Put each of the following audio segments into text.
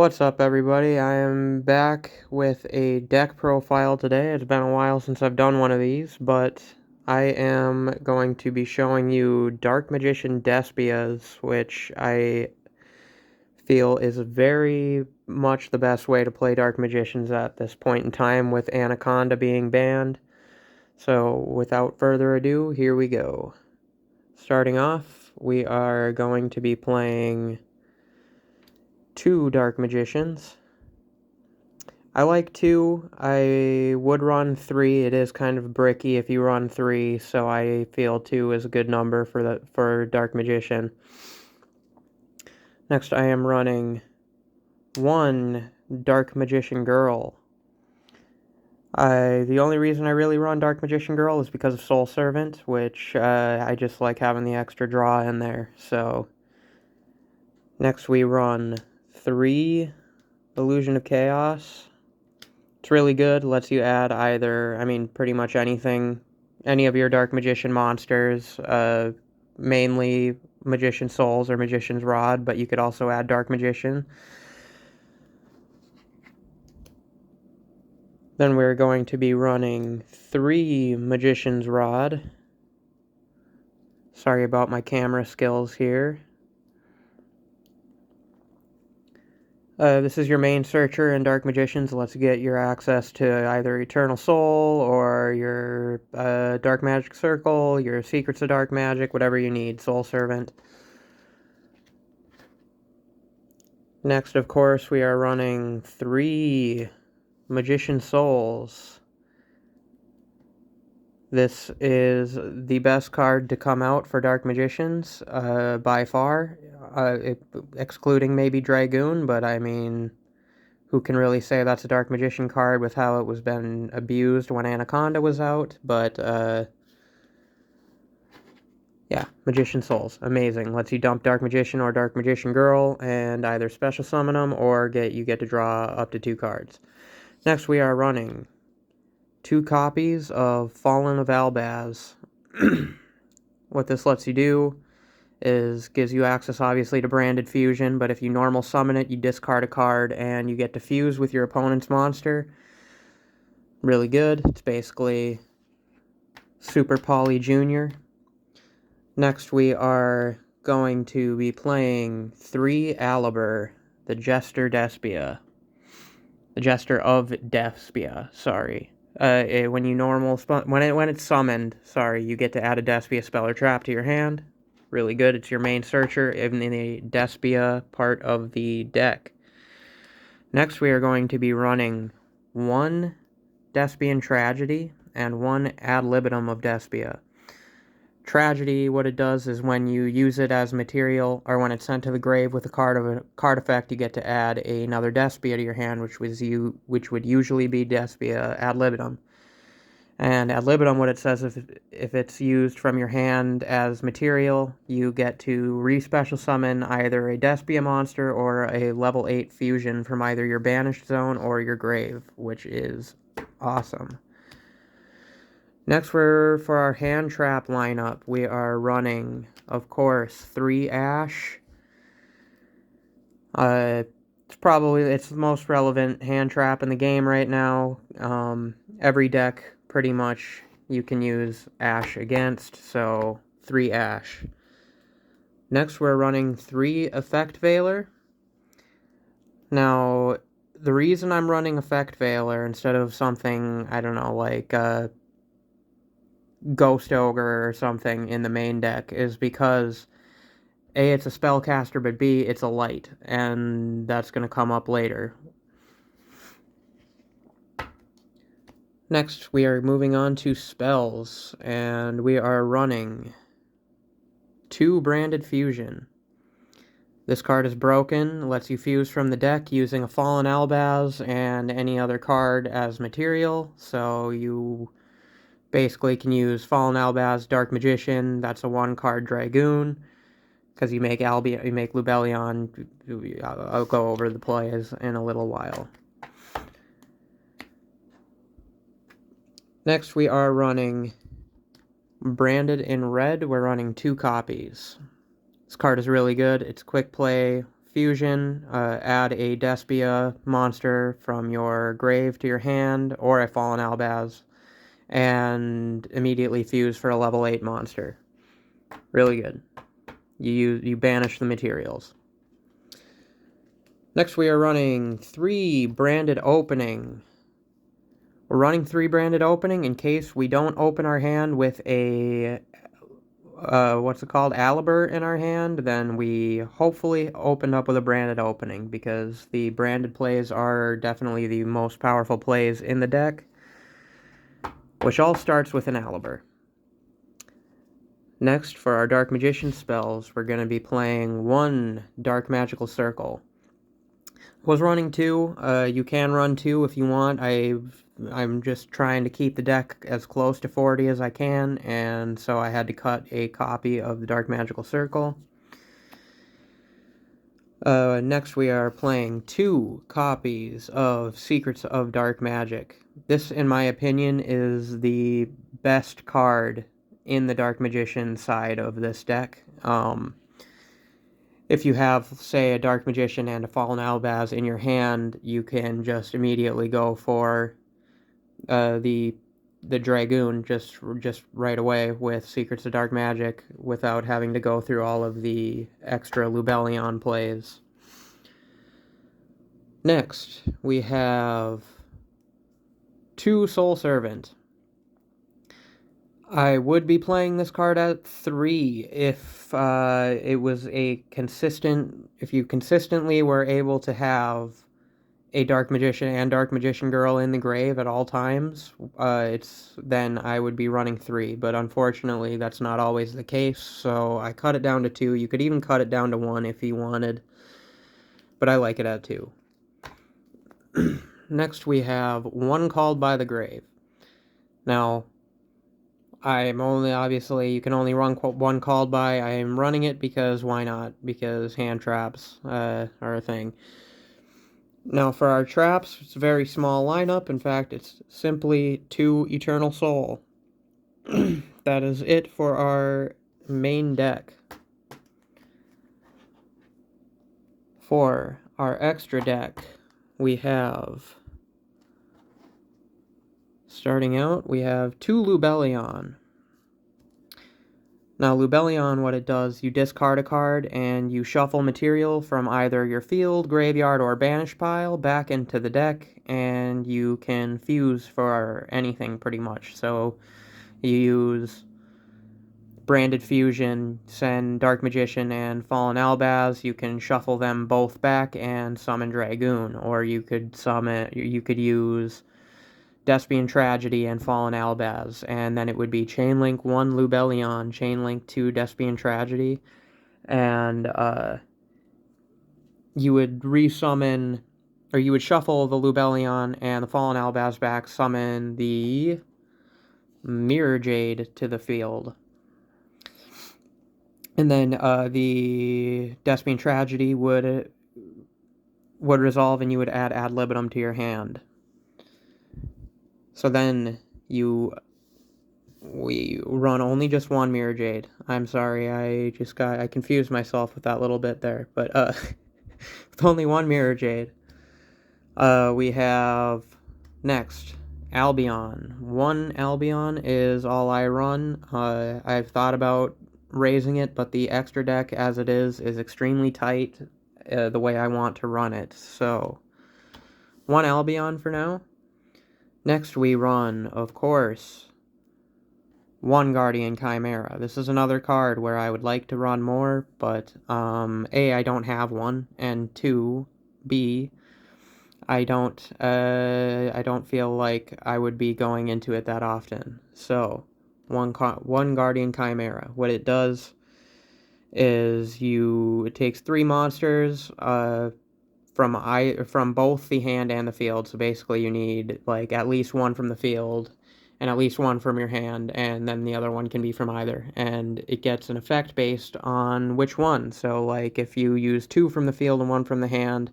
What's up, everybody? I am back with a deck profile today. It's been a while since I've done one of these, but I am going to be showing you Dark Magician Despias, which I feel is very much the best way to play Dark Magicians at this point in time, with Anaconda being banned. So, without further ado, here we go. Starting off, we are going to be playing two Dark Magicians. I like two. I would run three. It is kind of bricky if you run three, so I feel two is a good number for Dark Magician. Next, I am running one Dark Magician Girl. The only reason I really run Dark Magician Girl is because of Soul Servant, which I just like having the extra draw in there. So next we run three Illusion of Chaos. It's really good. Lets you add pretty much anything, any of your Dark Magician monsters, mainly Magician Souls or Magician's Rod, but you could also add Dark Magician. Then we're going to be running three Magician's Rod. Sorry about my camera skills here. This is your main searcher in Dark Magicians. Lets you get your access to either Eternal Soul or your Dark Magic Circle, your Secrets of Dark Magic, whatever you need, Soul Servant. Next, of course, we are running three Magician Souls. This is the best card to come out for Dark Magicians, by far, excluding maybe Dragoon, but I mean, who can really say that's a Dark Magician card with how it was been abused when Anaconda was out, but, yeah, Magician Souls, amazing. Lets you dump Dark Magician or Dark Magician Girl, and either special summon them, or you get to draw up to two cards. Next, we are running two copies of Fallen of Albaz. What this lets you do is gives you access, obviously, to Branded Fusion, but if you normal summon it, you discard a card, and you get to fuse with your opponent's monster. Really good. It's basically Super Poly Jr. Next, we are going to be playing three Alibur, the Jester Despia. The Jester of Despia, sorry. When it's summoned, you get to add a Despia spell or trap to your hand. Really good. It's your main searcher in the Despia part of the deck. Next, we are going to be running one Despian Tragedy and one Ad Libitum of Despia. Tragedy, what it does is when you use it as material, or when it's sent to the grave with a card effect, you get to add another Despia to your hand, which would usually be Despia Ad Libitum. And Ad Libitum, what it says, if it's used from your hand as material, you get to re-special summon either a Despia monster or a level 8 fusion from either your banished zone or your grave, which is awesome. Next, for our hand trap lineup, we are running, of course, three Ash. It's the most relevant hand trap in the game right now. Every deck, pretty much, you can use Ash against, so three Ash. Next, we're running three Effect Veiler. Now, the reason I'm running Effect Veiler instead of something, I don't know, like Ghost Ogre or something in the main deck is because A, it's a spellcaster, but B, it's a light, and that's going to come up later. Next, we are moving on to spells, and we are running two Branded Fusion. This card is broken, lets you fuse from the deck using a Fallen Albaz and any other card as material, so you basically can use Fallen Albaz, Dark Magician, that's a one-card Dragoon, because you make Lubellion. I'll go over the plays in a little while. Next, we are running Branded in red. We're running two copies. This card is really good. It's quick play, fusion, add a Despia monster from your grave to your hand, or a fallen albaz, and immediately fuse for a level 8 monster. Really good. You banish the materials. Next we are running 3 branded opening. We're running 3 branded opening in case we don't open our hand with a what's it called, Aliber in our hand, then we hopefully opened up with a branded opening, because the branded plays are definitely the most powerful plays in the deck, which all starts with an Aliber. Next, for our Dark Magician spells, we're going to be playing 1 Dark Magical Circle. Was running 2. You can run 2 if you want. I'm just trying to keep the deck as close to 40 as I can, and so I had to cut a copy of the Dark Magical Circle. Next we are playing 2 copies of Secrets of Dark Magic. This, in my opinion, is the best card in the Dark Magician side of this deck. If you have, say, a Dark Magician and a Fallen Albaz in your hand, you can just immediately go for the Dragoon just right away with Secrets of Dark Magic without having to go through all of the extra Lubellion plays. Next, we have 2 Soul Servant. I would be playing this card at 3 if it was a consistent, if you consistently were able to have a Dark Magician and Dark Magician Girl in the grave at all times, then I would be running 3, but unfortunately that's not always the case, so I cut it down to 2. You could even cut it down to 1 if you wanted, but I like it at 2. Next we have 1 Called by the Grave. Now, I'm only, obviously, you can only run 1 Called by. I am running it because why not? Because hand traps are a thing. Now, for our traps, it's a very small lineup. In fact, it's simply 2 Eternal Soul. That is it for our main deck. For our extra deck, we have, starting out, we have 2 Lubellion. Now, Lubellion, what it does, you discard a card and you shuffle material from either your field, graveyard, or banish pile back into the deck, and you can fuse for anything pretty much. So you use Branded Fusion, send Dark Magician and Fallen Albaz, you can shuffle them both back and summon Dragoon, or you could use Despian Tragedy and Fallen Albaz, and then it would be Chainlink 1 Lubellion, Chainlink 2 Despian Tragedy, and you would resummon, or you would shuffle the Lubellion and the Fallen Albaz back, summon the Mirror Jade to the field. And then the Despian Tragedy would resolve, and you would add ad libitum to your hand. So then we run only just 1 Mirror Jade. I'm sorry, I confused myself with that little bit there. But with only 1 Mirror Jade, we have next Albion. 1 Albion is all I run. I've thought about raising it, but the extra deck as it is extremely tight the way I want to run it. So 1 Albion for now. Next we run, of course, 1 Guardian Chimera. This is another card where I would like to run more, but A, I don't have one, and 2, B, I don't feel like I would be going into it that often. So, 1 Guardian Chimera. What it does is it takes 3 monsters from both the hand and the field. So basically you need like at least 1 from the field and at least 1 from your hand, and then the other one can be from either, and it gets an effect based on which one. So like if you use 2 from the field and 1 from the hand,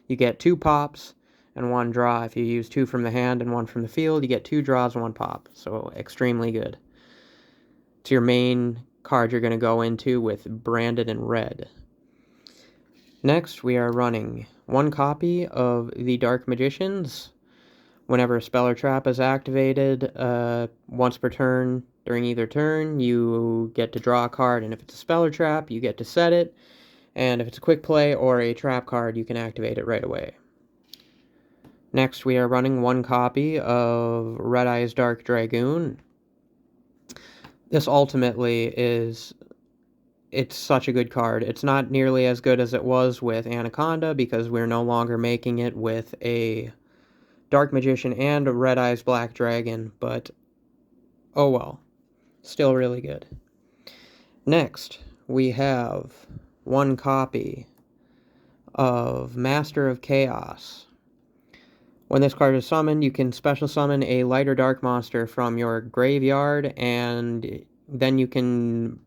you get 2 pops and 1 draw. If you use 2 from the hand and 1 from the field, you get 2 draws and 1 pop. So extremely good. It's your main card you're going to go into with branded in red. Next, we are running one copy of the Dark Magicians. Whenever a spell or trap is activated, once per turn, during either turn, you get to draw a card, and if it's a spell or trap, you get to set it, and if it's a quick play or a trap card, you can activate it right away. Next, we are running one copy of Red Eye's Dark Dragoon. This ultimately it's such a good card. It's not nearly as good as it was with Anaconda, because we're no longer making it with a Dark Magician and a Red Eye's Black Dragon, but oh well. Still really good. Next, we have one copy of Master of Chaos. When this card is summoned, you can special summon a light or dark monster from your graveyard, and then you can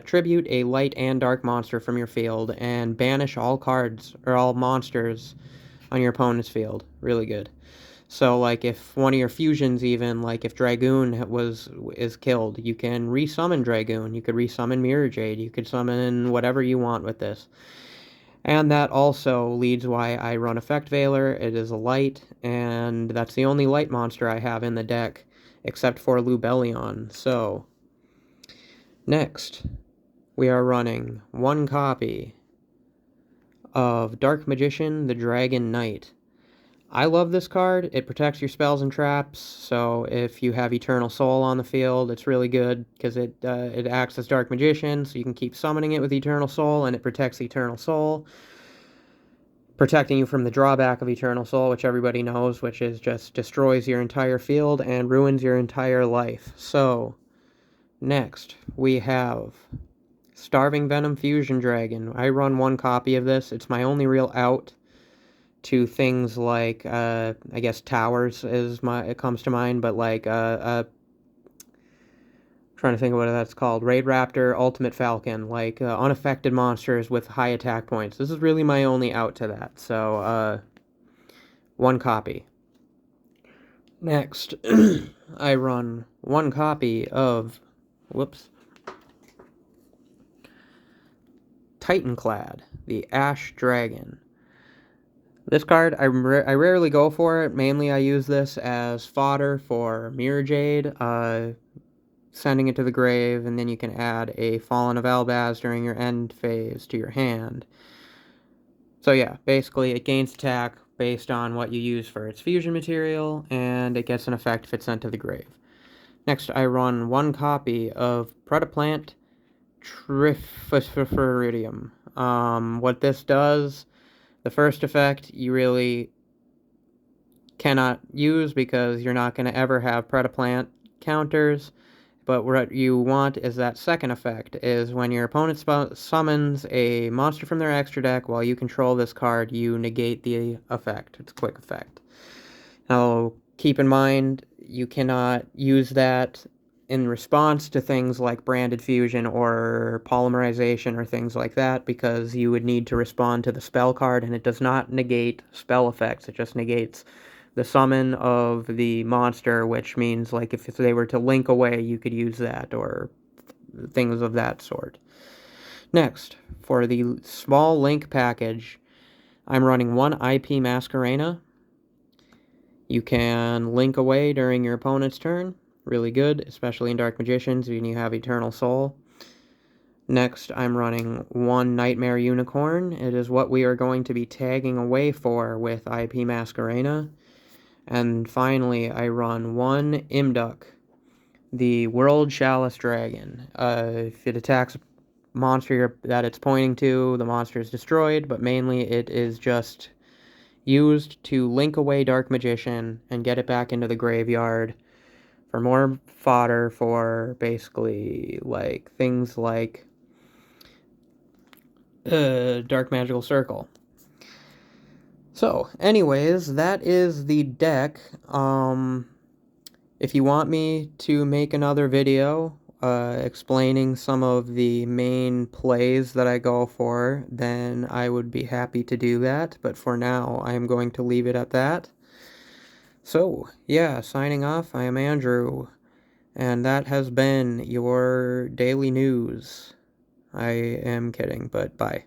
tribute a light and dark monster from your field and banish all cards or all monsters on your opponent's field. Really good. So, like, if one of your fusions, even, like, if Dragoon is killed, you can resummon Dragoon. You could resummon Mirror Jade. You could summon whatever you want with this. And that also leads why I run Effect Veiler. It is a light, and that's the only light monster I have in the deck, except for Lubellion. So, next, we are running one copy of Dark Magician, the Dragon Knight. I love this card. It protects your spells and traps, so if you have Eternal Soul on the field, it's really good, because it acts as Dark Magician, so you can keep summoning it with Eternal Soul, and it protects Eternal Soul, protecting you from the drawback of Eternal Soul, which everybody knows, which is just destroys your entire field and ruins your entire life. So, next, we have Starving Venom Fusion Dragon. I run one copy of this. It's my only real out to things like, I guess towers it comes to mind, but like, trying to think of what that's called, Raid Raptor, Ultimate Falcon, like, unaffected monsters with high attack points. This is really my only out to that, so, one copy. Next, I run one copy of, Titanclad, the Ash Dragon. This card, I rarely go for it. Mainly I use this as fodder for Mirror Jade, sending it to the grave, and then you can add a Fallen of Albaz during your end phase to your hand. So yeah, basically it gains attack based on what you use for its fusion material, and it gets an effect if it's sent to the grave. Next, I run one copy of Predaplant Trifosferidium. What this does, the first effect you really cannot use because you're not going to ever have Predaplant counters, but what you want is that second effect, is when your opponent summons a monster from their extra deck while you control this card, you negate the effect. It's a quick effect. Now, keep in mind, you cannot use that in response to things like Branded Fusion or Polymerization or things like that, because you would need to respond to the spell card, and it does not negate spell effects. It just negates the summon of the monster, which means, like, if they were to link away, you could use that, or things of that sort. Next, for the small link package, I'm running one IP Masquerena. You can link away during your opponent's turn. Really good, especially in Dark Magicians when you have Eternal Soul. Next, I'm running one Nightmare Unicorn. It is what we are going to be tagging away for with IP Masquerena. And finally, I run one Imduk, the World Chalice Dragon. If it attacks a monster that it's pointing to, the monster is destroyed, but mainly it is just used to link away Dark Magician and get it back into the graveyard for more fodder for basically, like, things like Dark Magical Circle. So, anyways, that is the deck. If you want me to make another video explaining some of the main plays that I go for, then I would be happy to do that. But for now, I am going to leave it at that. So, yeah, signing off, I am Andrew, and that has been your daily news. I am kidding, but bye.